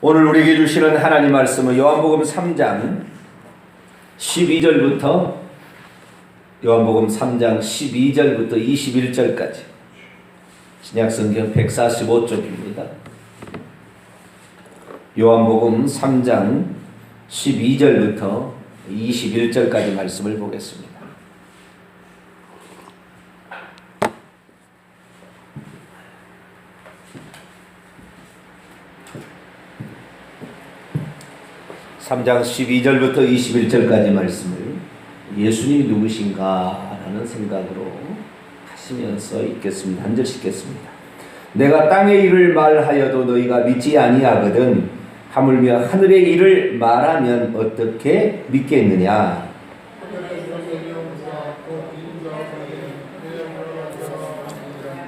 오늘 우리에게 주시는 하나님 말씀은 요한복음 3장 12절부터 21절까지 신약성경 145쪽입니다. 요한복음 3장 12절부터 21절까지 말씀을 보겠습니다. (3장) 12절부터 21절까지 말씀을 예수님이 누구신가 라는 생각으로 하시면서 읽겠습니다. 한 절씩 읽겠습니다. 내가 땅의 일을 말하여도 너희가 믿지 아니하거든 하물며 하늘의 일을 말하면 어떻게 믿겠느냐.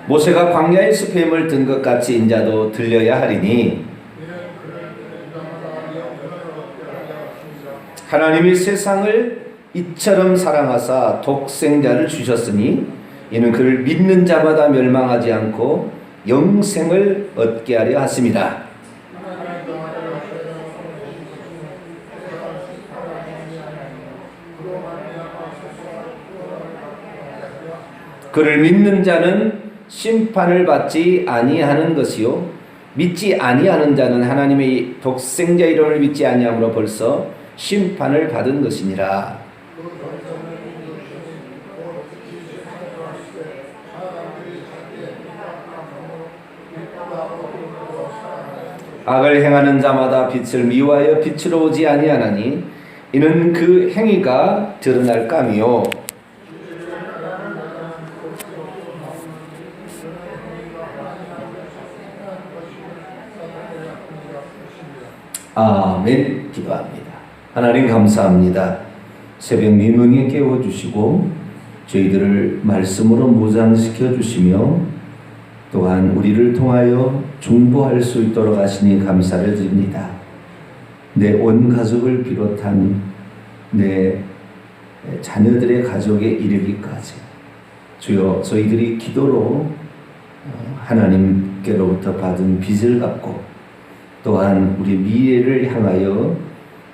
모세가 광야에서 뱀을 든 것 같이 인자도 들려야 하리니 하나님이 세상을 이처럼 사랑하사 독생자를 주셨으니 이는 그를 믿는 자마다 멸망하지 않고 영생을 얻게 하려 하심이라. 그를 믿는 자는 심판을 받지 아니하는 것이요 믿지 아니하는 자는 하나님의 독생자 이름을 믿지 아니함으로 벌써 심판을 받은 것이니라. 악을 행하는 자마다 빛을 미워하여 빛으로 오지 아니하나니 이는 그 행위가 드러날 감이요 아멘. 기도합니다. 하나님 감사합니다. 새벽 미명에 깨워주시고 저희들을 말씀으로 무장시켜 주시며 또한 우리를 통하여 중보할 수 있도록 하시니 감사를 드립니다. 내 온 가족을 비롯한 내 자녀들의 가족에 이르기까지 주여 저희들이 기도로 하나님께로부터 받은 빚을 갚고 또한 우리 미래를 향하여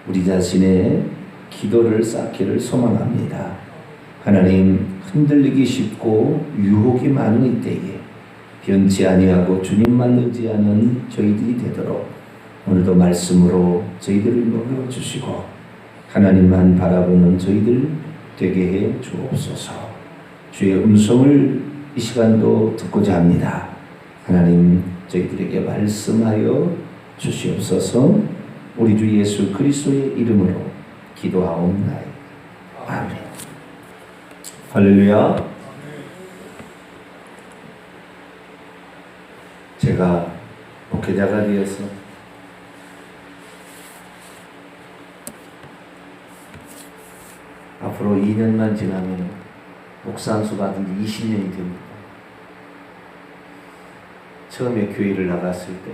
우리 자신의 기도를 쌓기를 소망합니다. 하나님, 흔들리기 쉽고 유혹이 많은 이때에 변치 아니하고 주님만 의지하는 저희들이 되도록 오늘도 말씀으로 저희들을 먹여주시고 하나님만 바라보는 저희들 되게 해 주옵소서. 주의 음성을 이 시간도 듣고자 합니다. 하나님, 저희들에게 말씀하여 주시옵소서. 우리 주 예수 그리스도의 이름으로 기도하옵나이다. 아멘. 할렐루야. 제가 목회자가 되어서 앞으로 2년만 지나면 목사 안수 받은 지 20년이 됩니다. 처음에 교회를 나갔을 때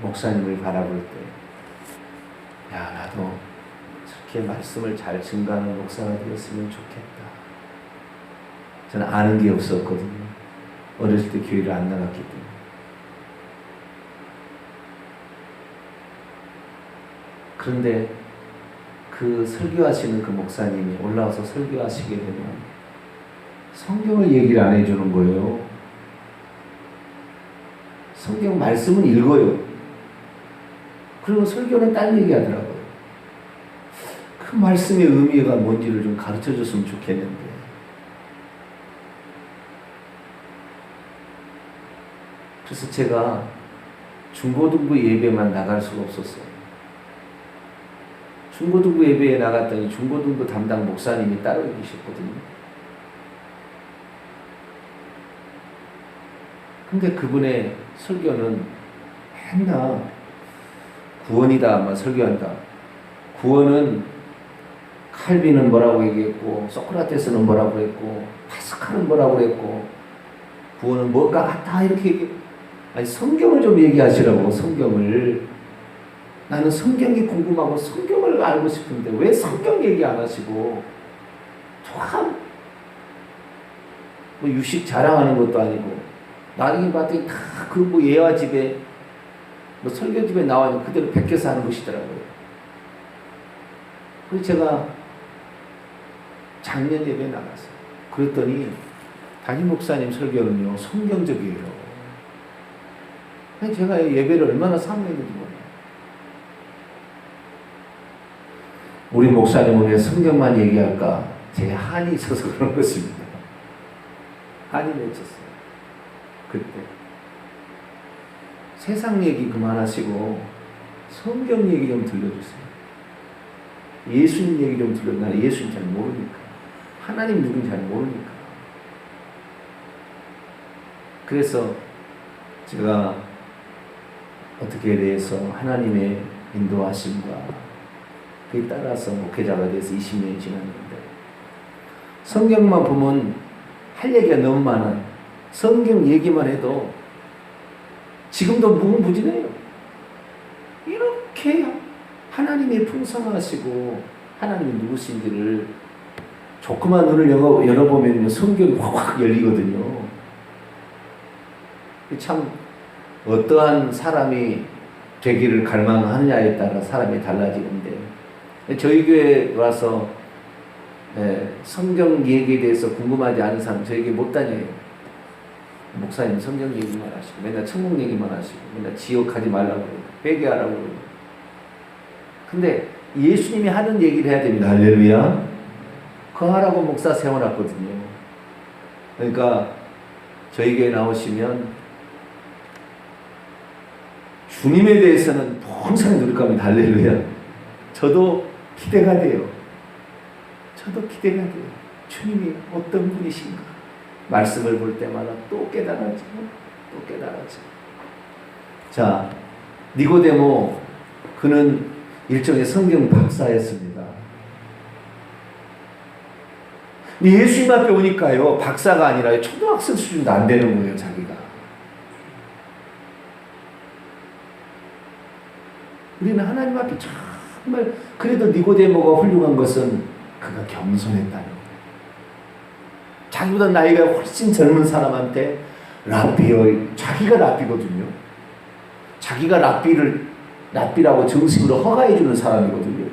목사님을 바라볼 때, 야, 나도 저렇게 말씀을 잘 증거하는 목사가 되었으면 좋겠다. 저는 아는 게 없었거든요. 어렸을 때 교회를 안 나갔기 때문에. 그런데 그 설교하시는 그 목사님이 올라와서 설교하시게 되면 성경을 얘기를 안 해주는 거예요. 성경 말씀은 읽어요. 그리고 설교는 딴 얘기 하더라고요. 그 말씀의 의미가 뭔지를 좀 가르쳐 줬으면 좋겠는데. 그래서 제가 중고등부 예배만 나갈 수가 없었어요. 중고등부 예배에 나갔더니 중고등부 담당 목사님이 따로 계셨거든요. 근데 그분의 설교는 맨날 구원이다, 막 설교한다. 구원은 칼빈은 뭐라고 얘기했고, 소크라테스는 뭐라고 했고, 파스칼은 뭐라고 했고, 구원은 뭐가 같다 이렇게 얘기. 아니 성경을 좀 얘기하시라고. 성경을. 나는 성경이 궁금하고 성경을 알고 싶은데 왜 성경 얘기 안 하시고 참 뭐 유식 자랑하는 것도 아니고 나중에 봤더니 다 그 뭐 예화집에 뭐 설교집에 나와 있는 그대로 베껴서 하는 것이더라고요. 그래서 제가 작년 예배에 나갔어요. 그랬더니 담임 목사님 설교는요 성경적이에요. 제가 예배를 얼마나 사모했는지 몰라요. 우리 목사님은 왜 성경만 얘기할까? 제 한이 있어서 그런 것입니다. 한이 맺혔어요. 그때 세상 얘기 그만하시고 성경 얘기 좀 들려주세요. 예수님 얘기 좀 들려주세요. 나는 예수님 잘 모르니까. 하나님 누군지 잘 모르니까. 그래서 제가 어떻게 대해서 하나님의 인도하심과 그에 따라서 목회자가 돼서 20년이 지났는데 성경만 보면 할 얘기가 너무 많아요. 성경 얘기만 해도 지금도 무궁무진해요. 이렇게 하나님이 풍성하시고 하나님이 누구신지를 조그만 눈을 열어보면 성경이 확 열리거든요. 참 어떠한 사람이 되기를 갈망하느냐에 따라 사람이 달라지는데 저희 교회에 와서 성경 얘기에 대해서 궁금하지 않은 사람 저에게 못 다녀요. 목사님 성경 얘기만 하시고 맨날 천국 얘기만 하시고 맨날 지옥 가지 말라고 그러고 회개하라고 그러고 근데 예수님이 하는 얘기를 해야 됩니다. 할렐루야. 그거 하라고 목사 세워놨거든요. 그러니까 저희 교회 나오시면 주님에 대해서는 평생 누릴 겁니다. 할렐루야. 저도 기대가 돼요. 저도 기대가 돼요. 주님이 어떤 분이신가. 말씀을 볼 때마다 또 깨달아지고 또 깨달아지고. 자, 니고데모 그는 일종의 성경 박사였습니다. 예수님 앞에 오니까요 박사가 아니라 초등학생 수준도 안 되는 거예요. 자기가. 우리는 하나님 앞에 정말 그래도 니고데모가 훌륭한 것은 그가 겸손했다는 거예요. 자기보다 나이가 훨씬 젊은 사람한테 자기가 랍비거든요. 자기가 랍비라고 정식으로 허가해 주는 사람이거든요.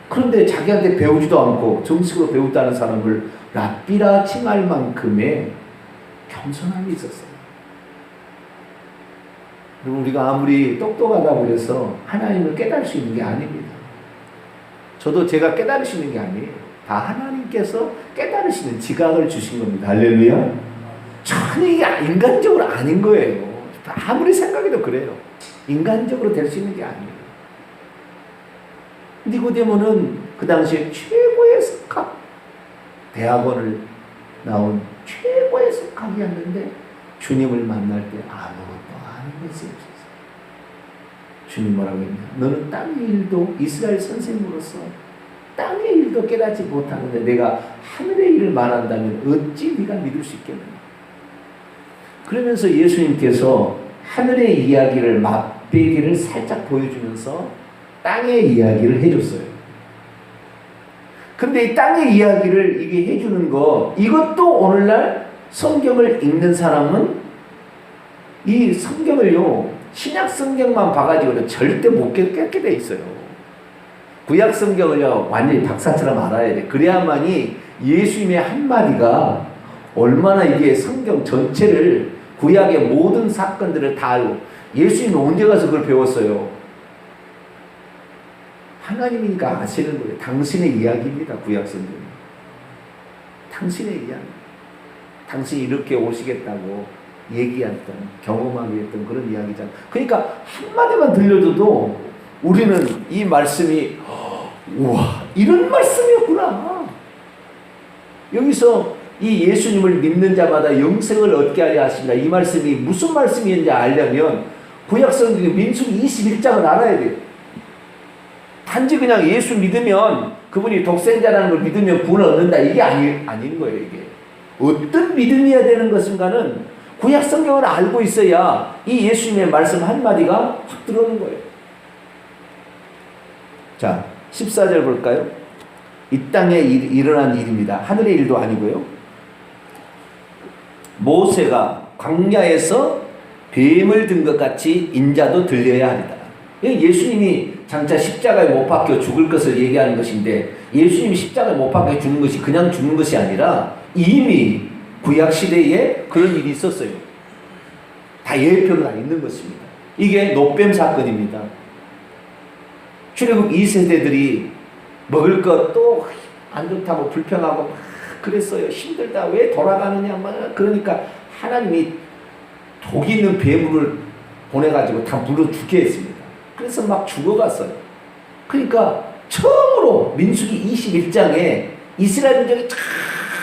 그런데 자기한테 배우지도 않고 정식으로 배웠다는 사람을 랍비라 칭할 만큼의 겸손함이 있었어요. 그리고 우리가 아무리 똑똑하다고 해서 하나님을 깨달을 수 있는 게 아닙니다. 저도 제가 깨달을 수 있는 게 아니에요. 다 하나님께서 깨달으시는 지각을 주신 겁니다. 할렐루야. 전혀 이게 인간적으로 아닌 거예요. 아무리 생각해도 그래요. 인간적으로 될 수 있는 게 아니에요. 니고데모는 그 당시에 최고의 석학, 대학원을 나온 최고의 석학이었는데 주님을 만날 때 아무것도 아는 것이 없었어요. 주님 뭐라고 했냐? 너는 땅의 일도 이스라엘 선생으로서 땅의 일도 깨닫지 못하는데 내가 하늘의 일을 말한다면 어찌 네가 믿을 수 있겠느냐? 그러면서 예수님께서 하늘의 이야기를 맛배기를 살짝 보여주면서 땅의 이야기를 해줬어요. 근데 이 땅의 이야기를 이게 해주는 거 이것도 오늘날 성경을 읽는 사람은 이 성경을요 신약 성경만 봐가지고는 절대 못 깨닫게 돼 있어요. 구약 성경을요 완전히 박사처럼 알아야 돼. 그래야만이 예수님의 한마디가 얼마나 이게 성경 전체를 구약의 모든 사건들을 다 알고 예수님이 언제 가서 그걸 배웠어요? 하나님이니까 아시는 거예요. 당신의 이야기입니다. 구약 성경은. 당신의 이야기. 당신이 이렇게 오시겠다고 얘기했던 경험하게 했던 그런 이야기잖아요. 그러니까 한마디만 들려줘도 우리는 이 말씀이 우와 이런 말씀이었구나. 여기서 이 예수님을 믿는 자마다 영생을 얻게 하려 하십니다. 이 말씀이 무슨 말씀인지 알려면 구약성경 민수기 21장을 알아야 돼요. 단지 그냥 예수 믿으면 그분이 독생자라는 걸 믿으면 구원을 얻는다 이게 아닌 거예요. 이게 어떤 믿음이어야 되는 것인가는 구약성경을 알고 있어야 이 예수님의 말씀 한마디가 확 들어오는 거예요. 자 14절 볼까요? 이 땅에 일어난 일입니다. 하늘의 일도 아니고요. 모세가 광야에서 뱀을 든 것 같이 인자도 들려야 하리다. 예수님이 장차 십자가에 못 박혀 죽을 것을 얘기하는 것인데, 예수님이 십자가에 못 박혀 죽는 것이 그냥 죽는 것이 아니라 이미 구약 시대에 그런 일이 있었어요. 다 예표가 있는 것입니다. 이게 노뱀 사건입니다. 출애굽 2세대들이 먹을 것도 안 좋다고 불평하고 막 그랬어요. 힘들다. 왜 돌아가느냐. 막 그러니까 하나님이 독이 있는 뱀을 보내가지고 다 물어 죽게 했습니다. 그래서 막 죽어갔어요. 그러니까 처음으로 민수기 21장에 이스라엘 민족이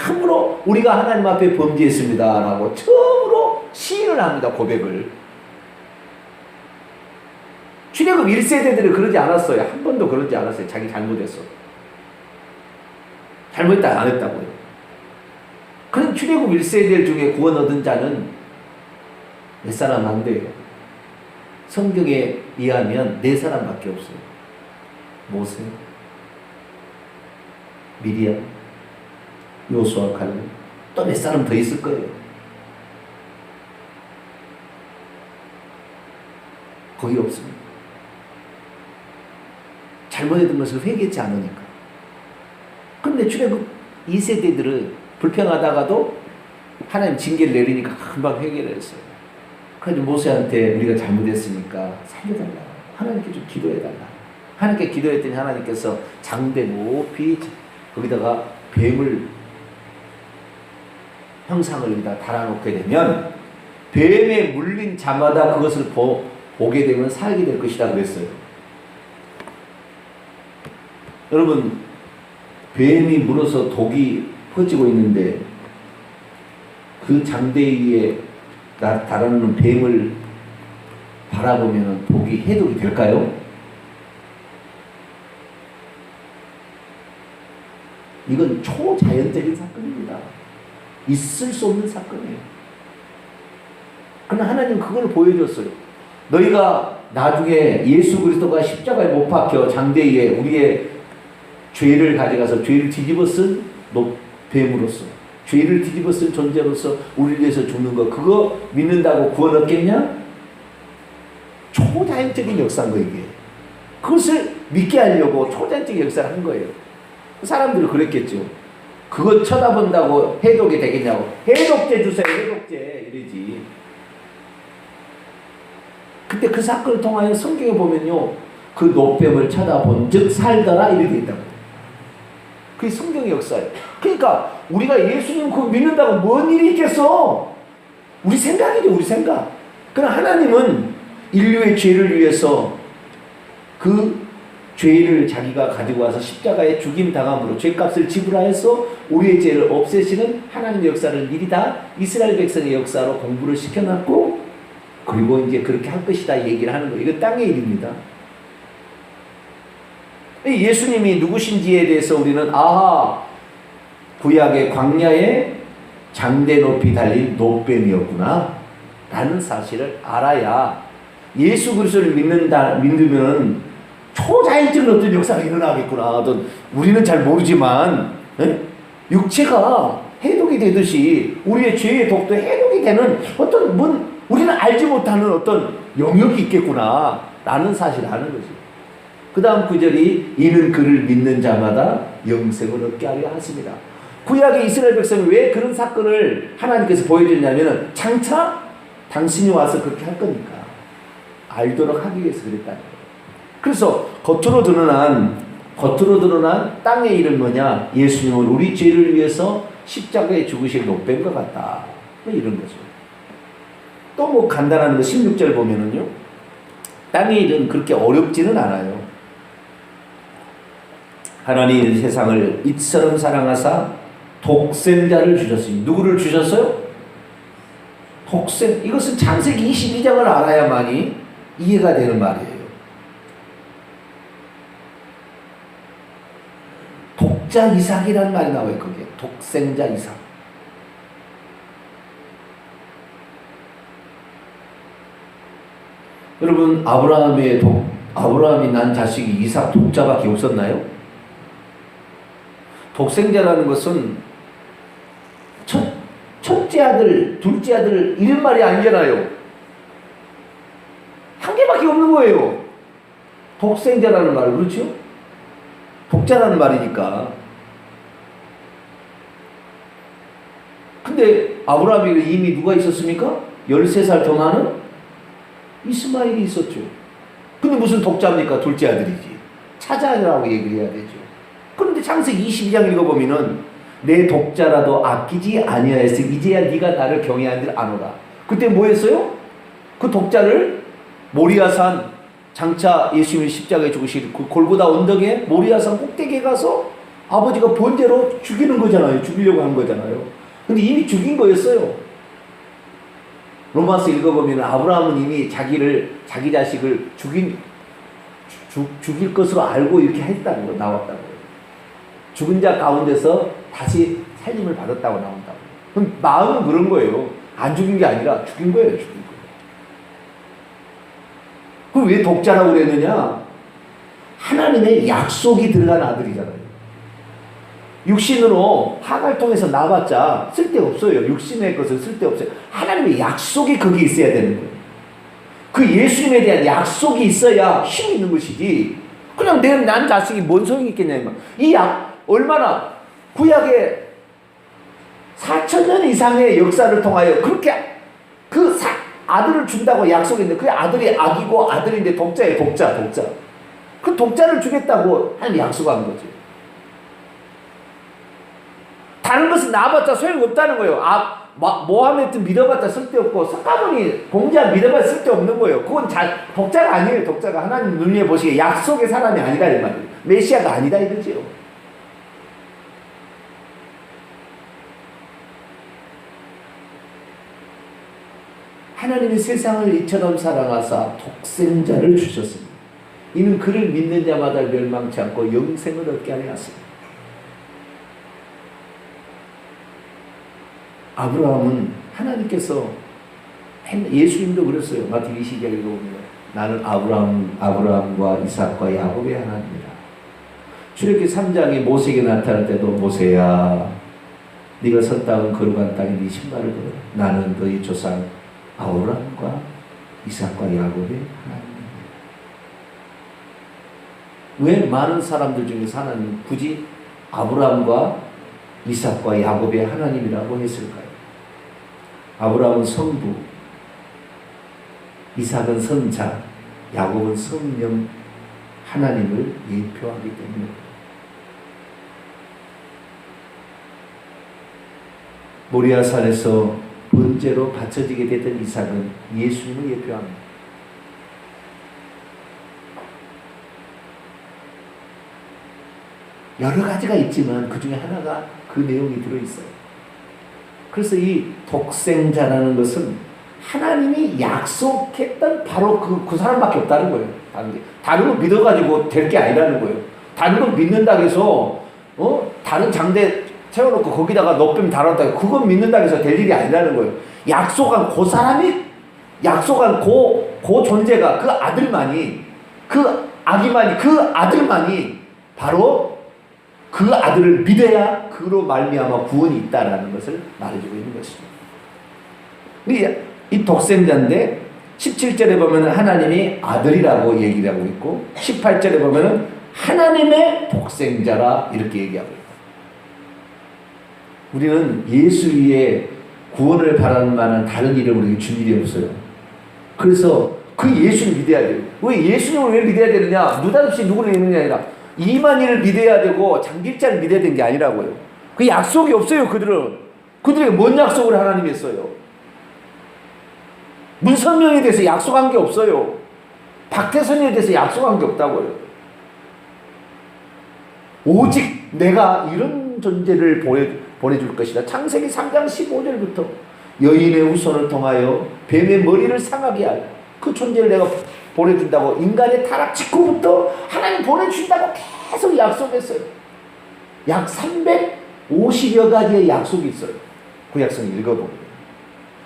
처음으로 우리가 하나님 앞에 범죄했습니다 라고 처음으로 시인을 합니다. 고백을. 출애굽 1세대들은 그러지 않았어요. 한 번도 그러지 않았어요. 자기 잘못했어. 잘못했다 안 했다고요. 그럼 출애굽 1세대 중에 구원 얻은 자는 몇 사람 안 돼요. 성경에 의하면 4사람밖에 없어요. 모세, 미리암, 요수아, 갈렙, 또 몇 사람 더 있을 거예요. 거의 없습니다. 잘못했던 것을 회개하지 않으니까. 그런데 출애굽 2세대들은 불평하다가도 하나님 징계를 내리니까 금방 회개를 했어요. 그래서 모세한테 우리가 잘못했으니까 살려달라. 하나님께 좀 기도해달라. 하나님께 기도했더니 하나님께서 장대 높이 거기다가 뱀을 형상을 여기다 달아놓게 되면 뱀에 물린 자마다 그것을 보게 되면 살게 될 것이다 그랬어요. 여러분, 뱀이 물어서 독이 퍼지고 있는데 그 장대 위에 달아놓는 뱀을 바라보면 독이 해독이 될까요? 이건 초자연적인 사건입니다. 있을 수 없는 사건이에요. 그러나 하나님 그걸 보여줬어요. 너희가 나중에 예수 그리스도가 십자가에 못 박혀 장대 위에 우리의 죄를 가져가서 죄를 뒤집어 쓴 뱀으로서, 죄를 뒤집어 쓴 존재로서 우리를 위해서 죽는 거, 그거 믿는다고 구원 얻겠냐? 초자연적인 역사인 거 이게. 그것을 믿게 하려고 초자연적인 역사를 한 거예요. 사람들은 그랬겠죠. 그거 쳐다본다고 해독이 되겠냐고. 해독제 주세요, 해독제 이러지. 근데 그 사건을 통하여 성경에 보면요, 그 노뱀을 쳐다본 즉 살더라 이렇게 돼 있다고. 그게 성경의 역사예요. 그러니까 우리가 예수님 그거 믿는다고 뭔 일이 있겠어? 우리 생각이죠, 우리 생각. 그러나 하나님은 인류의 죄를 위해서 그 죄를 자기가 가지고 와서 십자가에 죽임 당함으로 죄값을 지불하여서 우리의 죄를 없애시는 하나님의 역사를 미리 다 이스라엘 백성의 역사로 공부를 시켜놨고, 그리고 이제 그렇게 할 것이다 얘기를 하는 거예요. 이거 땅의 일입니다. 예수님이 누구신지에 대해서 우리는 구약의 광야에 장대 높이 달린 노뱀이었구나 라는 사실을 알아야 예수 그리스도를 믿으면 초자연적인 어떤 역사가 일어나겠구나. 우리는 잘 모르지만 육체가 해독이 되듯이 우리의 죄의 독도 해독이 되는 어떤 우리는 알지 못하는 어떤 영역이 있겠구나 라는 사실을 아는 거죠. 그 다음 구절이 이는 그를 믿는 자마다 영생을 얻게 하려 하십니다. 구약의 이스라엘 백성이 왜 그런 사건을 하나님께서 보여줬냐면 장차 당신이 와서 그렇게 할 거니까 알도록 하기 위해서 그랬다는 거예요. 그래서 겉으로 드러난 땅의 일은 뭐냐? 예수님은 우리 죄를 위해서 십자가에 죽으신 노뱀과 같다. 이런 거죠. 또 간단한 거 16절 보면은요, 땅의 일은 그렇게 어렵지는 않아요. 하나님 세상을 이처럼 사랑하사 독생자를 주셨으니, 누구를 주셨어요? 독생. 이것은 창세기 22장을 알아야만이 이해가 되는 말이에요. 독자 이삭이라는 말이 나와요. 거기에 독생자 이삭. 여러분, 아브라함이 난 자식이 이삭 독자밖에 없었나요? 독생자라는 것은 첫째 둘째 아들 이런 말이 아니잖아요. 한 개밖에 없는 거예요. 독생자라는 말, 그렇죠? 독자라는 말이니까. 근데 아브라함이 이미 누가 있었습니까? 13살 더 많은 이스마엘이 있었죠. 근데 무슨 독자입니까? 둘째 아들이지. 차자라고 얘기를 해야 되죠. 그런데 창세기 22장 읽어보면은 내 독자라도 아끼지 아니하였으 이제야 네가 나를 경외하는 줄 아노라. 그때 뭐 했어요? 그 독자를 모리아산, 장차 예수님이 십자가에 죽으실 그 골고다 언덕에 모리아산 꼭대기에 가서 아버지가 번제로 죽이는 거잖아요. 죽이려고 한 거잖아요. 근데 이미 죽인 거였어요. 로마서 읽어보면 아브라함은 이미 자기 자식을 죽일 것으로 알고 이렇게 했다는 거, 나왔다고. 죽은 자 가운데서 다시 살림을 받았다고 나온다고. 그럼 마음은 그런 거예요. 안 죽인 게 아니라 죽인 거예요. 죽인 거예요. 그럼 왜 독자라고 그랬느냐? 하나님의 약속이 들어간 아들이잖아요. 육신으로 하갈 통해서 나봤자 쓸데없어요. 육신의 것은 쓸데없어요. 하나님의 약속이 거기 있어야 되는 거예요. 그 예수님에 대한 약속이 있어야 힘이 있는 것이지, 그냥 난 자식이 뭔 소용이 있겠냐. 이 얼마나 구약의 4,000년 이상의 역사를 통하여 그렇게 아들을 준다고 약속했는데 그 아들이 아기고 아들인데 독자예요. 독자. 그 독자를 주겠다고 하나님 약속한 거죠. 다른 것은 낳아봤자 소용없다는 거예요. 모하메드 믿어봤자 쓸데없고 석가모니 공자 믿어봤자 쓸데없는 거예요. 그건 독자가 아니에요. 독자가 하나님 눈에 보시기에 약속의 사람이 아니다 이 말이에요. 메시아가 아니다 이거지요. 하나님이 세상을 이처럼 사랑하사 독생자를 주셨습니다. 이는 그를 믿는 자마다 멸망치 않고 영생을 얻게 하려 하십니다. 아브라함은 하나님께서 예수님도 그랬어요. 마태복음 22장 읽어보면 나는 아브라함과 이삭과 야곱의 하나님이라. 출애굽기 3장에 모세에게 나타날 때도 모세야 네가 선 땅은 거룩한 땅에 네 신발을 걸어. 나는 너희 조상 아브라함과 이삭과 야곱의 하나님입니다. 왜 많은 사람들 중에서 하나님 굳이 아브라함과 이삭과 야곱의 하나님이라고 했을까요? 아브라함은 성부, 이삭은 선자, 야곱은 성령 하나님을 예표하기 때문에. 모리아산에서 번제로 바쳐지게 됐던 이삭은 예수님을 예표합니다. 여러 가지가 있지만 그 중에 하나가 그 내용이 들어있어요. 그래서 이 독생자라는 것은 하나님이 약속했던 바로 그 사람밖에 없다는 거예요. 다른 거 믿어가지고 될 게 아니라는 거예요. 다른 거 믿는다고 해서 다른 장대 세워놓고 거기다가 높임 달았다 그건 믿는다고 해서 될 일이 아니라는 거예요. 약속한 그 사람이, 약속한 그 존재가, 그 아들만이, 그 아기만이, 그 아들만이 바로 그 아들을 믿어야 그로 말미암아 구원이 있다라는 것을 말해주고 있는 것이죠. 이 독생자인데 17절에 보면 하나님이 아들이라고 얘기를 하고 있고 18절에 보면 하나님의 독생자라 이렇게 얘기하고 있다. 우리는 예수 위에 구원을 바라는 만한 다른 이름으로 준 일이 없어요. 그래서 그 예수를 믿어야 돼요. 왜 예수님을 왜 믿어야 되느냐? 느닷없이 누구를 믿는 게 아니라 이만희를 믿어야 되고 장길자를 믿어야 되는 게 아니라고요. 그 약속이 없어요. 그들에게 뭔 약속을 하나님이 했어요? 문선명에 대해서 약속한 게 없어요. 박태선에 대해서 약속한 게 없다고요. 오직 내가 이런 존재를 보내줄 것이다. 창세기 3장 15절부터 여인의 후손을 통하여 뱀의 머리를 상하게 할 그 존재를 내가 보내준다고 인간의 타락 직후부터 하나님 보내준다고 계속 약속했어요. 약 350여 가지의 약속이 있어요. 구약성을 읽어보면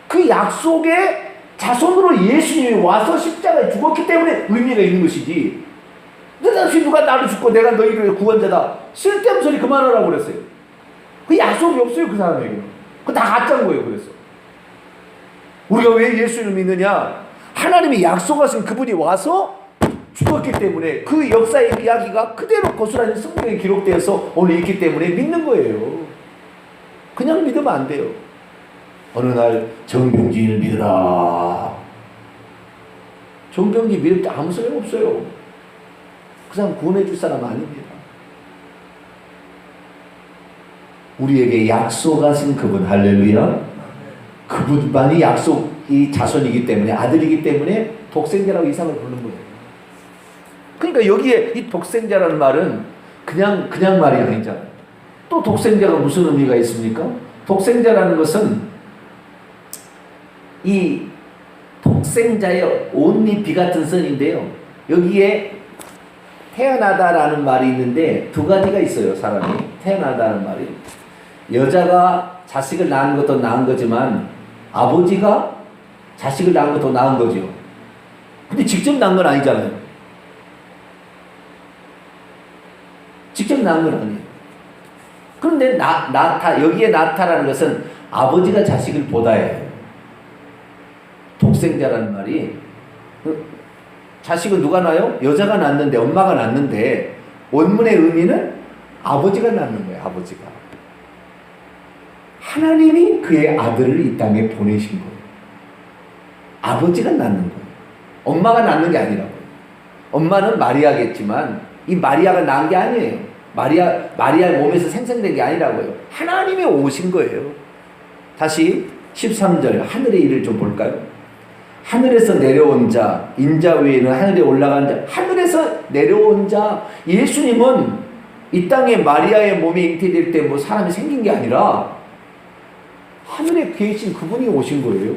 그 약속에 자손으로 예수님이 와서 십자가에 죽었기 때문에 의미가 있는 것이지, 느닷없이 누가 나를 죽고 내가 너희를 구원자다 쓸데없는 소리 그만하라고 그랬어요. 그 약속이 없어요. 그 사람에게는. 그거 다 가짜인 거예요. 그래서 우리가 왜 예수를 믿느냐? 하나님이 약속하신 그분이 와서 죽었기 때문에 그 역사의 이야기가 그대로 고스란히 성경에 기록되어서 오늘 있기 때문에 믿는 거예요. 그냥 믿으면 안 돼요. 어느 날 정병진을 믿어라. 정병진 믿을 때 아무 소용 없어요. 그 사람 구원해 줄 사람 아닙니다. 우리에게 약속하신 그분, 할렐루야. 그분만이 약속이 자손이기 때문에, 아들이기 때문에 독생자라고 이상을 부르는 거예요. 그러니까 여기에 이 독생자라는 말은 그냥 말이 아니잖아요. 또 독생자가 무슨 의미가 있습니까? 독생자라는 것은 이 독생자의 온리 비같은 선인데요. 여기에 태어나다라는 말이 있는데 두 가지가 있어요. 사람이 태어나다는 말이, 여자가 자식을 낳은 것도 낳은 거지만 아버지가 자식을 낳은 것도 낳은 거죠. 근데 직접 낳은 건 아니잖아요. 직접 낳은 건 아니에요. 그런데 여기에 낳다라는 것은 아버지가 자식을 보다예요. 독생자라는 말이, 자식은 누가 낳아요? 여자가 낳는데, 엄마가 낳는데, 원문의 의미는 아버지가 낳는 거예요. 아버지가. 하나님이 그의 아들을 이 땅에 보내신 거예요. 아버지가 낳는 거예요. 엄마가 낳는 게 아니라고요. 엄마는 마리아겠지만 이 마리아가 낳은 게 아니에요. 마리아의 몸에서 생성된 게 아니라고요. 하나님이 오신 거예요. 다시 13절 하늘의 일을 좀 볼까요? 하늘에서 내려온 자, 인자 외에는 하늘에 올라간 자, 하늘에서 내려온 자. 예수님은 이 땅에 마리아의 몸에 잉태될 때 뭐 사람이 생긴 게 아니라 하늘에 계신 그분이 오신 거예요.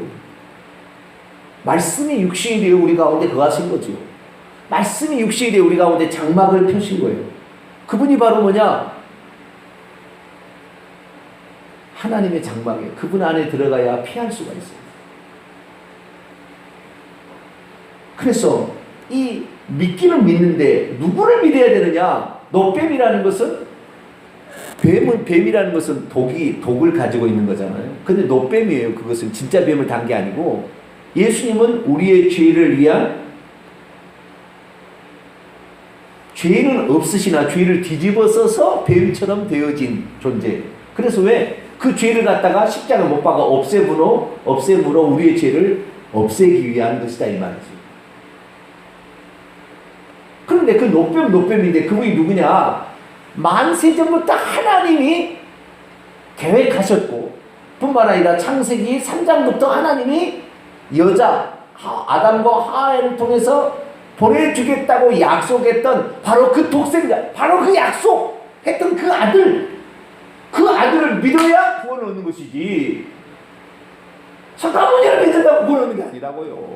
말씀이 육신이 되어 우리 가운데 거하신 거죠. 말씀이 육신이 되어 우리 가운데 장막을 펴신 거예요. 그분이 바로 뭐냐? 하나님의 장막에, 그분 안에 들어가야 피할 수가 있어요. 그래서 이 믿기는 믿는데 누구를 믿어야 되느냐? 노뱀이라는 것은, 뱀이라는 것은 독을 가지고 있는 거잖아요. 근데 노뱀이에요. 그것은 진짜 뱀을 단 게 아니고, 예수님은 우리의 죄를 위한, 죄는 없으시나 죄를 뒤집어 써서 뱀처럼 되어진 존재. 그래서 왜? 그 죄를 갖다가 십자가 못 박아 없애므로 우리의 죄를 없애기 위한 것이다 이 말이죠. 그런데 그 노뱀인데 그분이 누구냐? 만세전부터 하나님이 계획하셨고, 뿐만 아니라 창세기 3장부터 하나님이 여자 아담과 하와를 통해서 보내주겠다고 약속했던 바로 그 독생자, 바로 그 약속했던 그 아들을 믿어야 구원을 얻는 것이지, 석가모니를 믿는다고 구원을 얻는 게 아니라고요.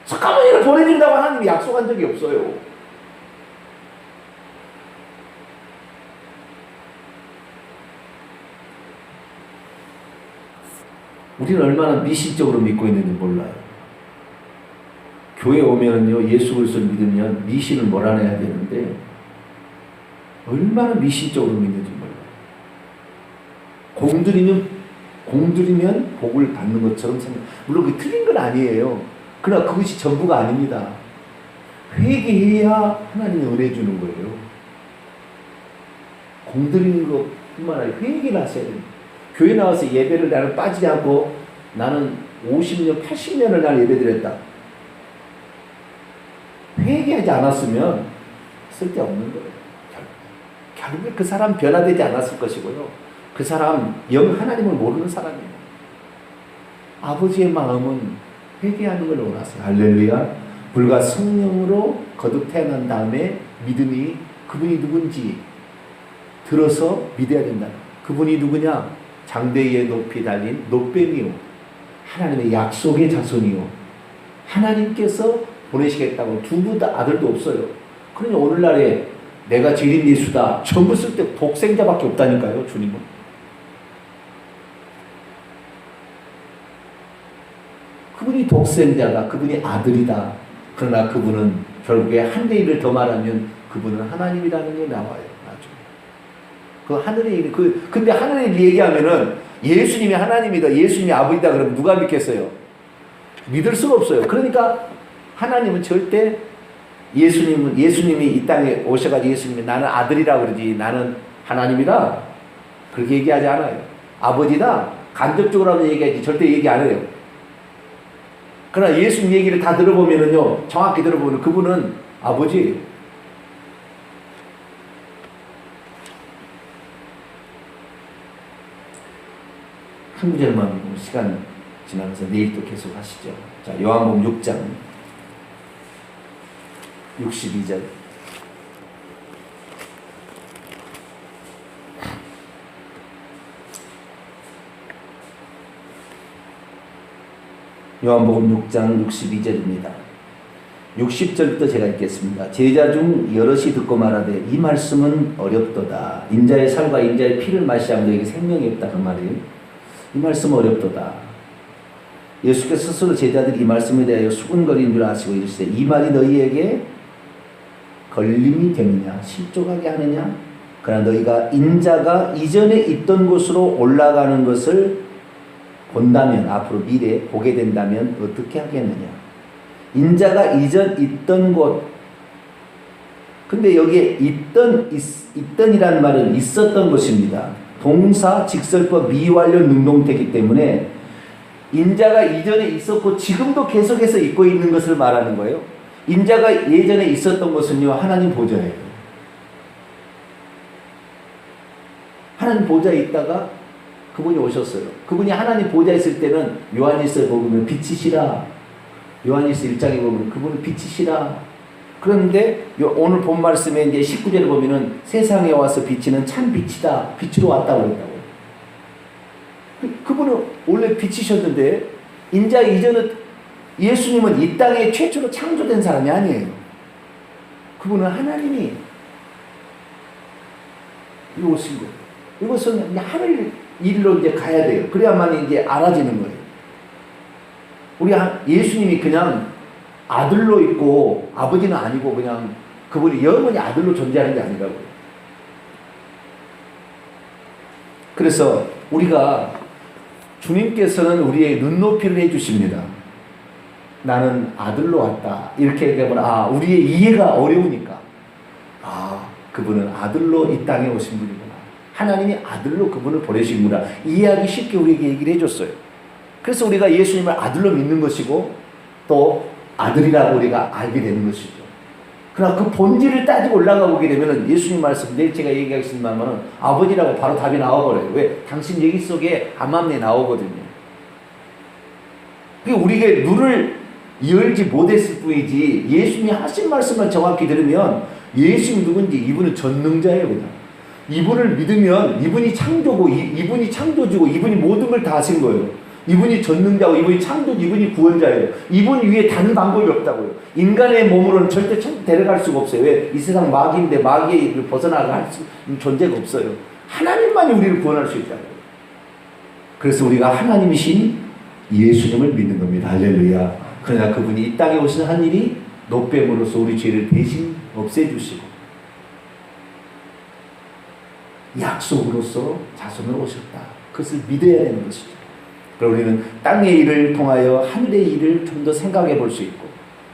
석가모니를 보내준다고 하나님이 약속한 적이 없어요. 우리는 얼마나 미신적으로 믿고 있는지 몰라요. 교회 오면은요, 예수 그리스도를 믿으면 미신을 몰아내야 되는데 얼마나 미신적으로 믿는지 몰라요. 공들이면 복을 받는 것처럼 생각. 물론 그게 틀린 건 아니에요. 그러나 그것이 전부가 아닙니다. 회개해야 하나님이 은혜 주는 거예요. 공들이는 것뿐만 아니라 회개를 하셔야 돼요. 교회 나와서 예배를 나는 빠지지 않고 나는 50년, 80년을 날 예배드렸다. 회개하지 않았으면 쓸데없는 거예요. 결국에 그 사람 변화되지 않았을 것이고요. 그 사람 영 하나님을 모르는 사람이에요. 아버지의 마음은 회개하는 걸 원하세요. 할렐루야. 불과 성령으로 거듭 태어난 다음에 믿음이 그분이 누군지 들어서 믿어야 된다. 그분이 누구냐? 장대위에 높이 달린 노뱀이요, 하나님의 약속의 자손이요, 하나님께서 보내시겠다고 두부 아들도 없어요. 그러니 오늘날에 내가 죄인 예수다 전부 쓸 때 독생자밖에 없다니까요. 주님은. 그분이 독생자다. 그분이 아들이다. 그러나 그분은 결국에 한대 일을 더 말하면 그분은 하나님이라는 게 나와요. 나중에. 그 하늘의 일, 근데 하늘의 일 얘기하면은 예수님이 하나님이다, 예수님이 아버지다 그러면 누가 믿겠어요? 믿을 수가 없어요. 그러니까 하나님은 절대 예수님이 이 땅에 오셔가지고 예수님이 나는 아들이라 그러지 나는 하나님이다 그렇게 얘기하지 않아요. 아버지다 간접적으로 하면 얘기하지 절대 얘기 안 해요. 그러나 예수님 얘기를 다 들어보면은요, 정확히 들어보면 그분은 아버지. 한 구절만 시간 지나면서 내일 또 계속 하시죠. 자, 요한복음 6장 62절. 요한복음 6장 62절입니다. 60절부터 제가 읽겠습니다. 제자 중 여럿이 듣고 말하되 이 말씀은 어렵도다. 인자의 살과 인자의 피를 마시지 않는 너에게 생명이 없다. 그 말이에요. 이 말씀은 어렵도다. 예수께서 스스로 제자들이 이 말씀에 대하여 수군거리는 줄 아시고 이르시되 이 말이 너희에게 걸림이 되느냐 실족하게 하느냐. 그러나 너희가 인자가 이전에 있던 곳으로 올라가는 것을 본다면 앞으로 미래에 보게 된다면 어떻게 하겠느냐. 인자가 이전 있던 곳. 근데 여기에 있던이란 말은 있었던 것입니다. 동사 직설법 미완료 능동태이기 때문에 인자가 이전에 있었고 지금도 계속해서 있고 있는 것을 말하는 거예요. 인자가 예전에 있었던 것은요, 하나님 보좌예요. 하나님 보좌에 있다가 그분이 오셨어요. 그분이 하나님 보좌에 있을 때는 요한일서에 보면 빛이시라. 요한일서 1장에 보면 그분은 빛이시라. 그런데 오늘 본 말씀에 이제 19절에 보면은 세상에 와서 비치는 참 빛이다. 빛으로 왔다고 그랬다고. 그분은 원래 빛이셨는데 인자 이전은 예수님은 이 땅에 최초로 창조된 사람이 아니에요. 그분은 하나님이 오신 거예요. 이것은 하늘 일로 이제 가야 돼요. 그래야만 이제 알아지는 거예요. 우리 예수님이 그냥 아들로 있고 아버지는 아니고 그냥 그분이 영원히 아들로 존재하는 게 아니라고요. 그래서 우리가 주님께서는 우리의 눈높이를 해주십니다. 나는 아들로 왔다. 이렇게 얘기하면 우리의 이해가 어려우니까 그분은 아들로 이 땅에 오신 분이구나. 하나님이 아들로 그분을 보내시구나. 이해하기 쉽게 우리에게 얘기를 해줬어요. 그래서 우리가 예수님을 아들로 믿는 것이고 또 아들이라고 우리가 알게 되는 것이죠. 그러나 그 본질을 따지고 올라가 보게 되면 예수님 말씀 내일 제가 얘기하겠습니다만 아버지라고 바로 답이 나와버려요. 왜? 당신 얘기 속에 암암내 나오거든요. 그게 우리에게 눈을 열지 못했을 뿐이지 예수님이 하신 말씀을 정확히 들으면 예수님이 누군지 이분은 전능자예요. 그냥. 이분을 믿으면 이분이 창조고 이분이 창조주고 이분이 모든 걸 다 하신 거예요. 이분이 전능자고 이분이 창조주, 이분이 구원자예요. 이분 위에 다른 방법이 없다고요. 인간의 몸으로는 절대 데려갈 수가 없어요. 왜? 이 세상 마귀인데 마귀를 벗어나가 할 존재가 없어요. 하나님만이 우리를 구원할 수 있다고요. 그래서 우리가 하나님이신 예수님을 믿는 겁니다. 할렐루야. 그러나 그분이 이 땅에 오신 한 일이 노뱀으로서 우리 죄를 대신 없애주시고 약속으로서 자손으로 오셨다. 그것을 믿어야 되는 것이죠. 그럼 우리는 땅의 일을 통하여 하늘의 일을 좀 더 생각해 볼 수 있고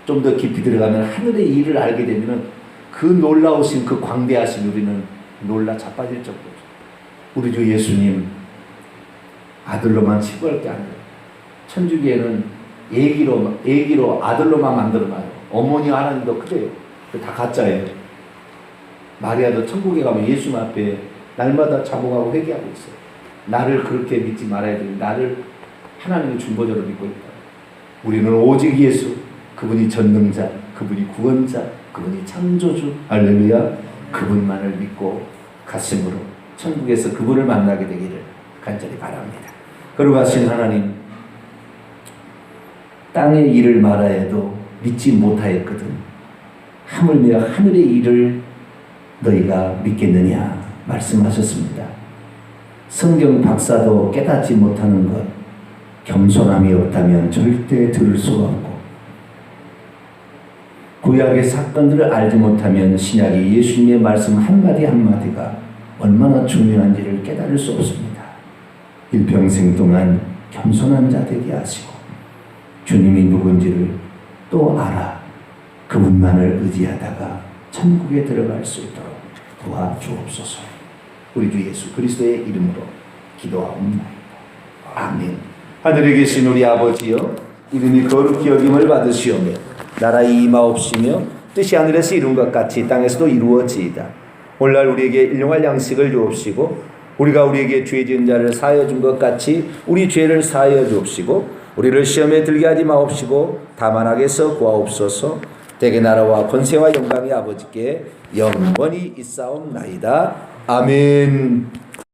좀 더 깊이 들어가면 하늘의 일을 알게 되면 그 놀라우신 그 광대하신 우리는 놀라 자빠질 정도죠. 우리 주 예수님 아들로만 치부할 게 아니에요. 천주교에는 애기로 아들로만 만들어놔요. 어머니 하나님도 그래요. 다 가짜예요. 마리아도 천국에 가면 예수님 앞에 날마다 자복하고 회개하고 있어요. 나를 그렇게 믿지 말아야 돼. 나를 하나님의 중보자로 믿고 있다. 우리는 오직 예수, 그분이 전능자, 그분이 구원자, 그분이 창조주, 할렐루야, 그분만을 믿고 가슴으로 천국에서 그분을 만나게 되기를 간절히 바랍니다. 거룩하신 하나님, 땅의 일을 말하여도 믿지 못하였거든. 하물며 하늘의 일을 너희가 믿겠느냐 말씀하셨습니다. 성경 박사도 깨닫지 못하는 것, 겸손함이 없다면 절대 들을 수가 없고 구약의 사건들을 알지 못하면 신약의 예수님의 말씀 한마디 한마디가 얼마나 중요한지를 깨달을 수 없습니다. 일평생 동안 겸손한 자 되게 하시고 주님이 누군지를 또 알아 그분만을 의지하다가 천국에 들어갈 수 있도록 도와주옵소서. 우리 주 예수 그리스도의 이름으로 기도하옵나이다. 아멘. 하늘에 계신 우리 아버지여, 이름이 거룩히 여김을 받으시오며 나라의 임하옵시며 뜻이 하늘에서 이룬 것 같이 땅에서도 이루어지이다. 오늘날 우리에게 일용할 양식을 주옵시고 우리가 우리에게 죄 지은 자를 사하여 준 것 같이 우리 죄를 사하여 주옵시고 우리를 시험에 들게 하지 마옵시고 다만 악에서 구하옵소서. 대개 나라와 권세와 영광이 아버지께 영원히 있사옵나이다. 아멘.